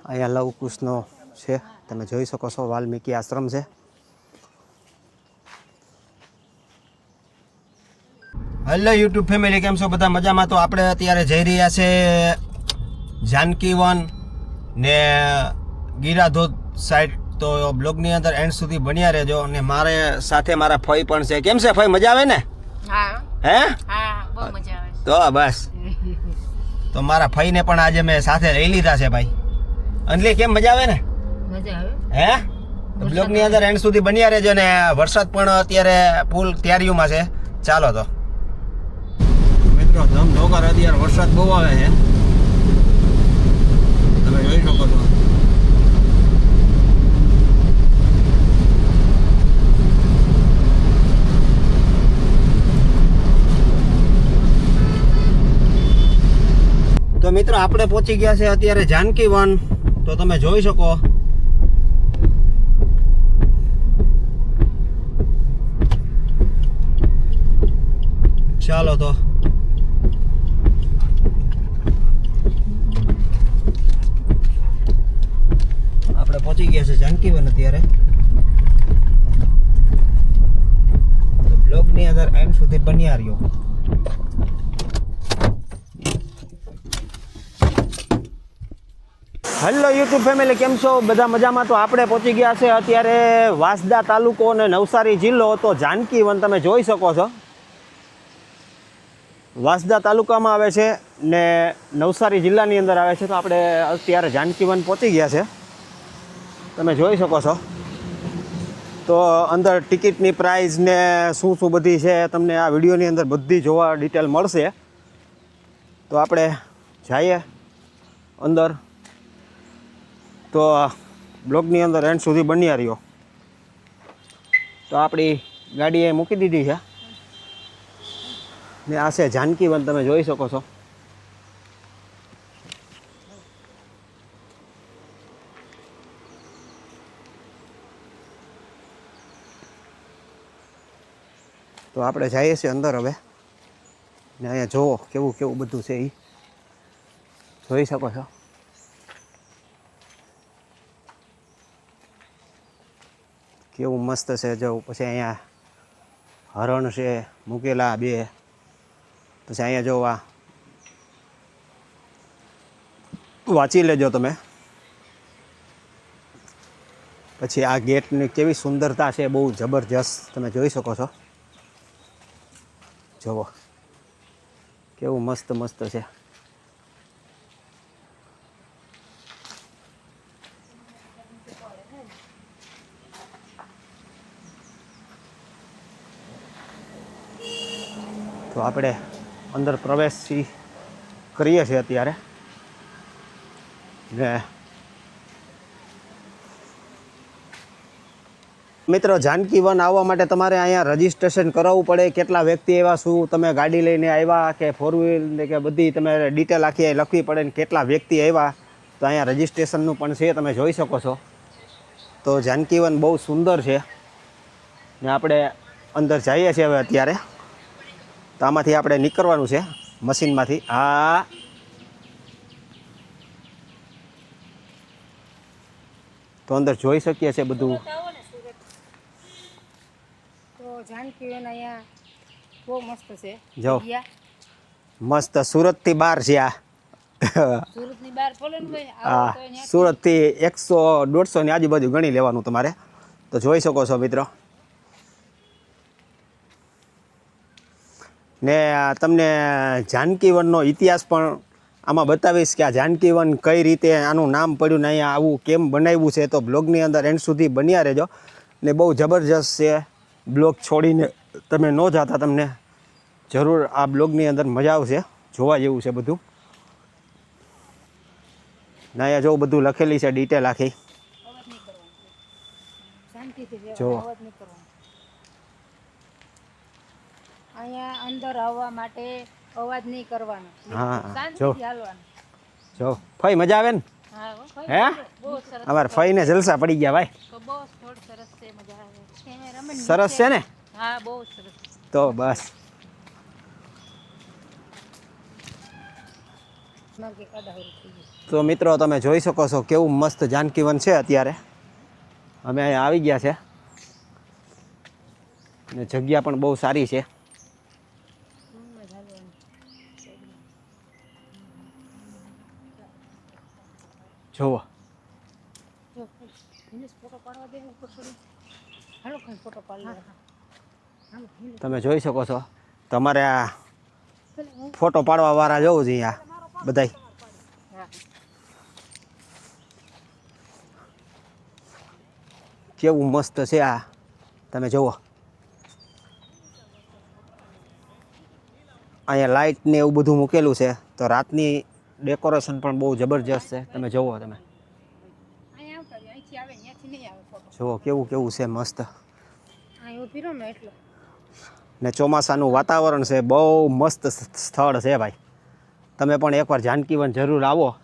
અહીંયા લવ કુશનો છે, તમે જોઈ શકો છો. વાલ્મીકી આશ્રમ છે. હેલો યુટ્યુબ ફેમિલી, કેમ છો બધા? મજામાં? તો આપણે અત્યારે જઈ રહ્યા છે જાનકી વન ને ગીરાધોધ સાઈડ. તો બ્લોગની અંદર એન્ડ સુધી બન્યા રહેજો. અને મારે સાથે મારા ફઈ પણ છે. કેમ છે ફઈ, મજા આવે ને? હા હે? હા, બહુ મજા આવે. તો બસ, તો મારા ફઈને પણ આજે મેં સાથે લઈ લીધા છે ભાઈ. અંજલિ, કેમ મજા આવે ને? મજા આવે. હે? બ્લોગની અંદર એન્ડ સુધી બન્યા રહેજો. ને વરસાદ પણ અત્યારે ફૂલ તૈયારીઓમાં છે. ચાલો તો મિત્રો, ધમધોકાર અત્યારે વરસાદ બહુ આવે છે, તમે જોઈ શકો છો. તો મિત્રો, આપણે પહોંચી ગયા છે અત્યારે જાનકી વન. તો તમે જોઈ શકો. ચાલો તો આપણે પહોંચી ગયા છે જાનકી વન અત્યારે. બ્લોગની અંદર એન્ડ સુધી બન્યા રહ્યો. હેલો યુટ્યુબ ફેમિલી, કેમ છો બધા? મજામાં? તો આપણે પહોંચી ગયા છે અત્યારે વાંસદા તાલુકો અને નવસારી જિલ્લો. તો જાનકી વન તમે જોઈ શકો છો. વાંસદા તાલુકામાં આવે છે ને નવસારી જિલ્લાની અંદર આવે છે. તો આપણે અત્યારે જાનકી વન પહોંચી ગયા છે, તમે જોઈ શકો છો. તો અંદર ટિકિટની પ્રાઇસ ને શું શું બધી છે તમને આ વિડીયોની અંદર બધી જોવા ડિટેલ મળશે. તો આપણે જઈએ અંદર. તો બ્લોગની અંદર એન્ડ સુધી બન્યા રહ્યો. તો આપણી ગાડીએ મૂકી દીધી છે ને આ છે જાનકી વન, તમે જોઈ શકો છો. તો આપણે જઈએ છીએ અંદર હવે. ને અહીંયા જુઓ કેવું કેવું બધું છે, એ જોઈ શકો છો. કેવું મસ્ત છે જવું. પછી અહીંયા હરણ છે મૂકેલા બે. પછી અહીંયા જો આ વાંચી લેજો તમે. પછી આ ગેટની કેવી સુંદરતા છે, બહુ જબરજસ્ત, તમે જોઈ શકો છો. જુઓ કેવું મસ્ત મસ્ત છે. તો આપણે અંદર પ્રવેશ કરીએ છીએ અત્યારે. ને મિત્રો, જાનકી વન આવવા માટે તમારે અહીંયા રજિસ્ટ્રેશન કરાવવું પડે. કેટલા વ્યક્તિ આવ્યા, શું તમે ગાડી લઈને આવ્યા કે ફોર વ્હીલ કે બધી તમારે ડિટેલ આખી લખવી પડે. ને કેટલા વ્યક્તિ આવ્યા, તો અહીંયા રજિસ્ટ્રેશનનું પણ છે, તમે જોઈ શકો છો. તો જાનકી વન બહુ સુંદર છે. ને આપણે અંદર જઈએ છીએ હવે અત્યારે. તો આમાંથી આપણે નીકળવાનું છે મશીનમાંથી. હા, તો અંદર જોઈ શકીએ છીએ બધું. જાનકી વન અહીંયા બહુ મસ્ત છે. જો મસ્ત સુરતથી બહાર છે આ. સુરતની બહાર ફોલો ને ભાઈ. હા, સુરતથી 100-150 ની આજુબાજુ ગણી લેવાનું તમારે. તો જોઈ શકો છો મિત્રો. ને તમને જાનકી વનનો ઇતિહાસ પણ આમાં બતાવીશ કે આ જાનકી વન કઈ રીતે આનું નામ પડ્યું ને અહીંયા આવું કેમ બનાવ્યું છે. તો બ્લોગની અંદર એન્ડ સુધી બન્યા રહેજો. ને બહુ જબરજસ્ત છે. બ્લોગ છોડીને તમે ન જાતા, તમને જરૂર આ બ્લોગની અંદર મજા આવશે. જોવા જેવું છે બધું. ને અહીંયા જો બધું લખેલી છે ડિટેલ આખી. જો અહીંયા અંદર આવવા માટે અવાજ નહીં કરવાનો. હા, જો ફઈ મજા આવે ને? હે, અમારે ફઈને જલસા પડી ગયા ભાઈ. સરસ છે ને? હા, બહુ સરસ. તો બસ માગે કાઢા થઈ ગયું. તો મિત્રો તમે જોઈ શકો છો કેવું મસ્ત જાનકીવન છે. અત્યારે અમે અહીંયા આવી ગયા છે ને જગ્યા પણ બહુ સારી છે. જુઓ ફોટો પાડવા દે ઉપર થોડી. હાલો કઈ ફોટો પાડી લે. હાલો તમે જોઈ શકો છો. તમારે આ ફોટો પાડવા વાળા જવું છે અહીંયા બધાય. કેવું મસ્ત છે આ તમે જુઓ. અહીંયા લાઇટ ને એવું બધું મૂકેલું છે તો રાતની ડેકોરેશન પણ બહુ જબરજસ્ત છે. તમે જુઓ તમે અહીંયા આવતા રહ્યો. અહીંથી આવે ત્યાંથી નહીં આવે ફોટો. જુઓ કેવું કેવું છે મસ્ત. અહીં ઊભી રહો ને એટલે ને ચોમાસાનું વાતાવરણ છે. બહુ મસ્ત સ્થળ છે ભાઈ. તમે પણ એકવાર જાનકીવન જરૂર આવો.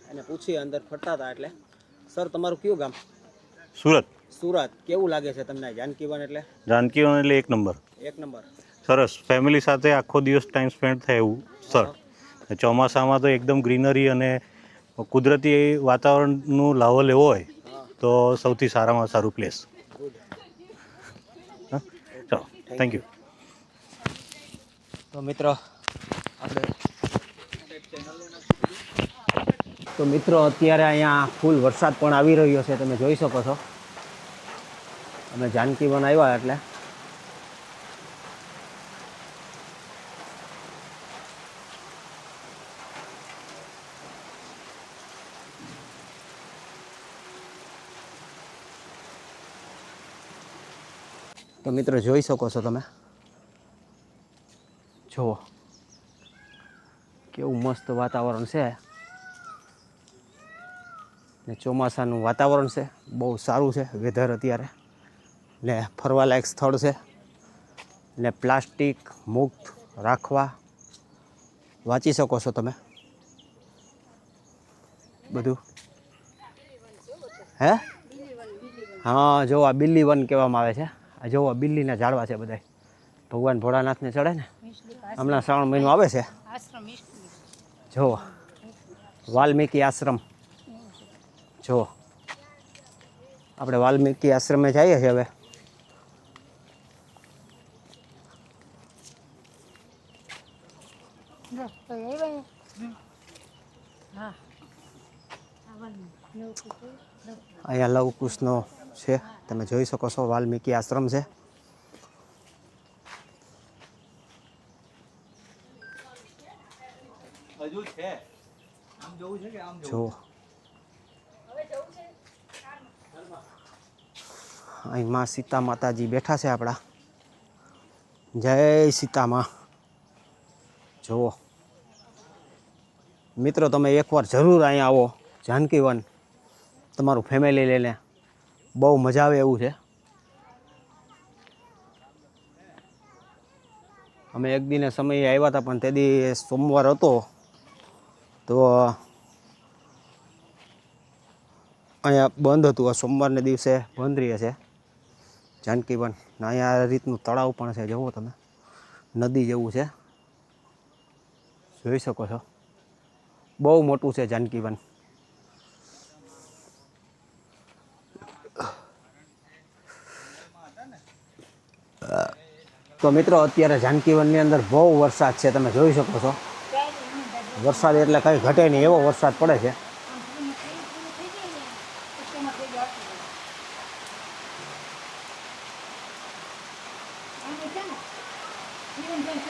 અને પૂછી અંદર ફરતા હતા એટલે સર તમારું કયું ગામ? સુરત. સુરત. કેવું લાગે છે તમને જાનકીવન એટલે? જાનકીવન એટલે એક નંબર. એક નંબર. સરસ. ફેમિલી સાથે આખો દિવસ ટાઈમ સ્પેન્ડ થાય એવું સર. ચોમાસામાં તો એકદમ ગ્રીનરી અને કુદરતી વાતાવરણનું લાવો લેવો હોય તો સૌથી સારામાં સારું પ્લેસ. ચાલો થેન્ક યુ. તો મિત્રો અત્યારે અહીંયા ફૂલ વરસાદ પણ આવી રહ્યો છે. તમે જોઈ શકો છો. અમે જાનકીવન આવ્યા એટલે તો મિત્રો જોઈ શકો છો તમે. જુઓ કેવું મસ્ત વાતાવરણ છે ને ચોમાસાનું વાતાવરણ છે. બહુ સારું છે વેધર અત્યારે ને ફરવાલાયક સ્થળ છે ને પ્લાસ્ટિક મુક્ત રાખવા વાંચી શકો છો તમે બધું. હે હા જો આ બિલ્લી વન કહેવામાં આવે છે. આ જો આ બિલ્લીના ઝાડવા છે બધા. ભગવાન ભોળાનાથને ચડે ને હમણાં શ્રાવણ મહિનો આવે છે. આશ્રમ જો વાલ્મીકી આશ્રમ. જો આપણે વાલ્મીકી આશ્રમે જઈએ છીએ હવે. તો આવ્યા હા અહીંયા લવકુશનો છે. તમે જોઈ શકો છો વાલ્મીકી આશ્રમ છે. જો અહીં માં સીતા માતાજી બેઠા છે આપણા. જય સીતામાં. જુઓ મિત્રો તમે એકવાર જરૂર અહીંયા આવો જાનકીવન તમારું ફેમિલી લઈને. બહુ મજા આવે એવું છે. અમે એક દિને સમયે આવ્યા હતા પણ તે દી સોમવાર હતો તો અહીંયા બંધ હતું. આ સોમવારને દિવસે બંધ રહે છે જાનકીવન. અહીંયા આ રીતનું તળાવ પણ છે. જુઓ તમે નદી જેવું છે. જોઈ શકો છો. બહુ મોટું છે જાનકીવન. તો મિત્રો અત્યારે જાનકીવનની અંદર બહુ વરસાદ છે. તમે જોઈ શકો છો. વરસાદ એટલે કંઈ ઘટે નહીં એવો વરસાદ પડે છે.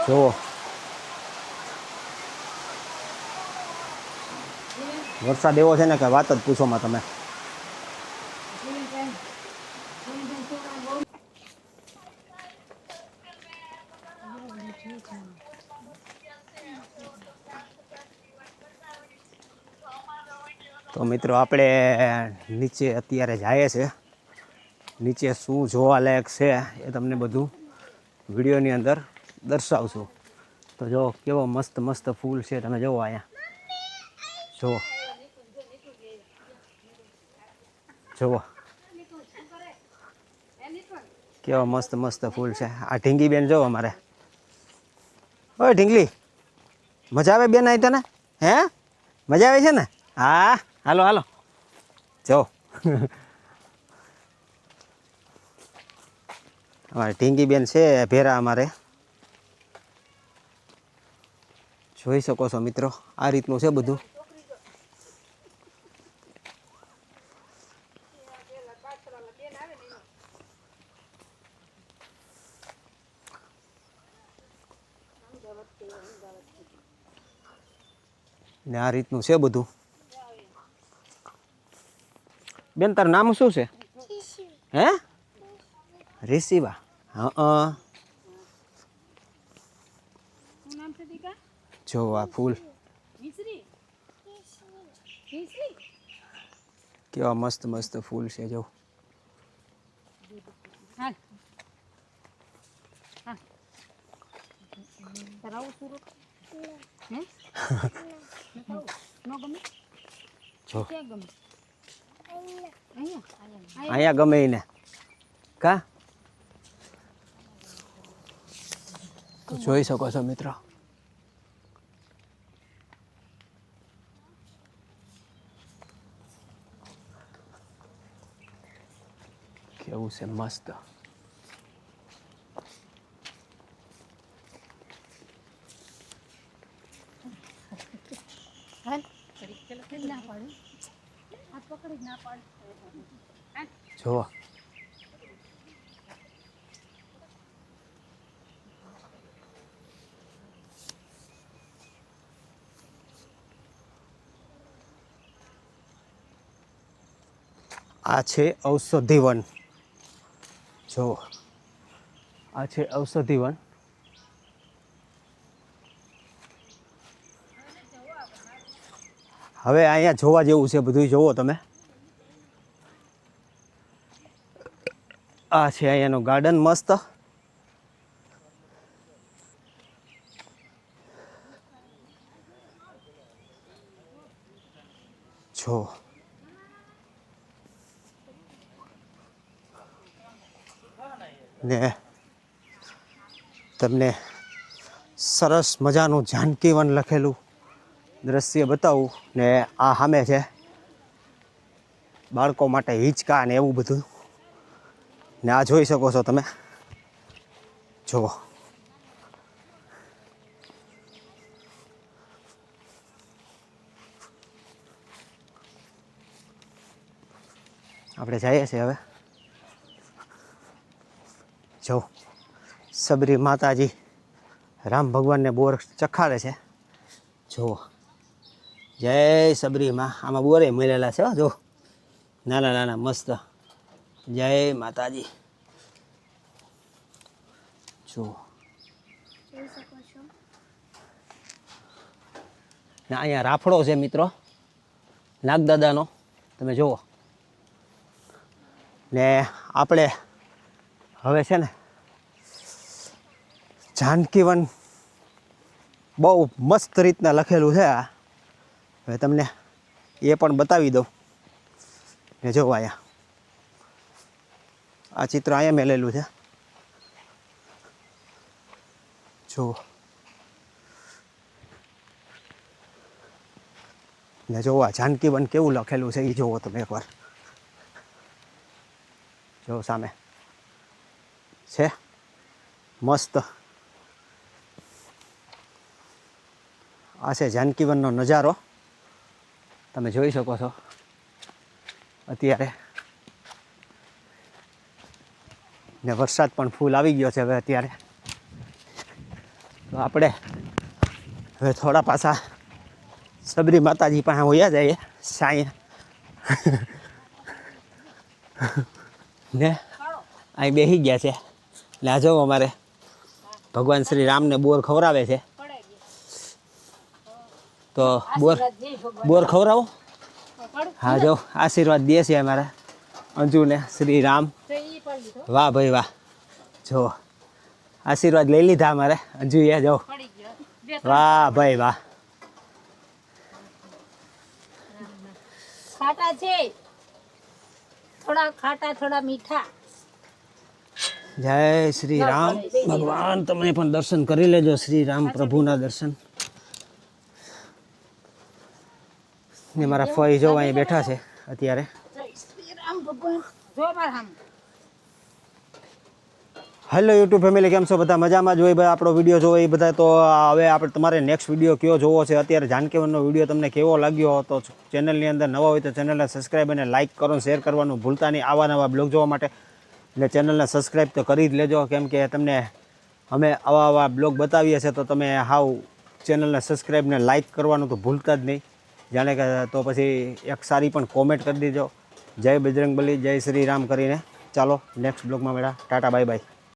જુઓ વરસાદ એવો છે ને કે વાત જ પૂછોમાં તમે. તો મિત્રો આપણે નીચે અત્યારે જઈએ છે. નીચે શું જોવાલાયક છે એ તમને બધું વિડીયોની અંદર દર્શાવશું. તો જો કેવો મસ્ત મસ્ત ફૂલ છે. તમે જુઓ અહીંયા જુઓ જુઓ કેવા મસ્ત મસ્ત ફૂલ છે. આ ઢીંગી બેન જો અમારે. ઓય ઢીંગલી મજા આવે બેન આવી તને? હે મજા આવે છે ને? હા હાલો હાલો જો અમારે ઢીંગી બેન છે ભેરા અમારે, જોઈ શકો છો મિત્રો, આ રીતનું છે બધું. ને આ રીતનું છે બધું. બેન તારું નામ શું છે? હે રિશિવા? હા જો આ ફૂલ કેવા મસ્ત મસ્ત ફૂલ છે જો. જો અહીંયા ગમે એને કા તો જોઈ શકો છો મિત્રો. કેવું છે મસ્ત. જો આ છે ઔષધિ વન. જો આ છે ઔષધિ વન. હવે અહીંયા જોવા જેવું છે બધું, જોવો તમે. આ છે અહીંયાનું ગાર્ડન મસ્ત. જો ને તમને સરસ મજાનું જાનકી વન લખેલું દ્રશ્ય બતાવું. ને આ સામે છે બાળકો માટે હિંચકા ને એવું બધું. ને આ જોઈ શકો છો તમે, જુઓ. આપણે જઈએ છીએ હવે. જો સબરી માતાજી રામ ભગવાનને બોર ચખાડે છે. જુઓ જય સબરી માં. આમાં બોરે મળેલા છે જો, નાના નાના મસ્ત. જય માતાજી. જુઓ ને અહીંયા રાફડો છે મિત્રો નાગદાદાનો, તમે જુઓ. ને આપણે હવે છે ને જાનકી વન બહુ મસ્ત રીતના લખેલું છે. આ હવે તમને એ પણ બતાવી દઉં. ને જો અહીંયા આ ચિત્ર અહીંયા મેલેલું છે. જુઓ ને જો આ જાનકી વન કેવું લખેલું છે એ જુઓ તમે એકવાર. જો સામે છે મસ્ત. આ છે જાનકી વનનો નજારો, તમે જોઈ શકો છો અત્યારે. ને વરસાદ પણ ફૂલ આવી ગયો છે હવે અત્યારે. તો આપણે હવે થોડા પાછા સબરી માતાજી પાસે હોયા જઈએ સાંઈ. ને અહીં બેસી ગયા છે. એટલે આ જો અમારે ભગવાન શ્રી રામને બોર ખવડાવે છે. તો બોર ખવડાવો. હા જો આશીર્વાદ દે છે અમારા અંજુને શ્રી રામ. વાહ ભાઈ વાહ. જો આશીર્વાદ લઈ લીધા અમારે અંજુએ. જો વાહ ભાઈ વાહ. ખાટા છે, થોડા ખાટા થોડા મીઠા. જય શ્રી રામ ભગવાન. તમે પણ દર્શન કરી લેજો શ્રી રામ પ્રભુના દર્શન. ને મારા ફઈ જો અહીં બેઠા છે અત્યારે. જય શ્રી રામ ભગવાન જો મારા આમ હેલો યુટ્યુબ ફેમિલી, કેમ છો બધા? મજામાં જ હોય ભાઈ. આપણો વિડીયો જોવો એ બધા. તો હવે આપણે તમારે નેક્સ્ટ વિડીયો કયો જોવો છે? અત્યારે જાનકીવનનો વિડીયો તમને કેવો લાગ્યો? તો ચેનલની અંદર નવા હોય તો ચેનલને સબસ્ક્રાઈબ અને લાઇક કરો, શેર કરવાનું ભૂલતા નહીં આવા નવા બ્લોગ જોવા માટે. એટલે ચેનલને સબસ્ક્રાઈબ તો કરી જ લેજો, કેમ કે તમને અમે આવા બ્લોગ બતાવીએ છીએ તો તમે હાવ ચેનલને સબસ્ક્રાઈબ ને લાઇક કરવાનું તો ભૂલતા જ નહીં. જાણે કે તો પછી એક સારી પણ કોમેન્ટ કરી દેજો. જય બજરંગબલી, જય શ્રી રામ કરીને. ચાલો નેક્સ્ટ બ્લોગમાં મળ્યા. Tata, bye bye.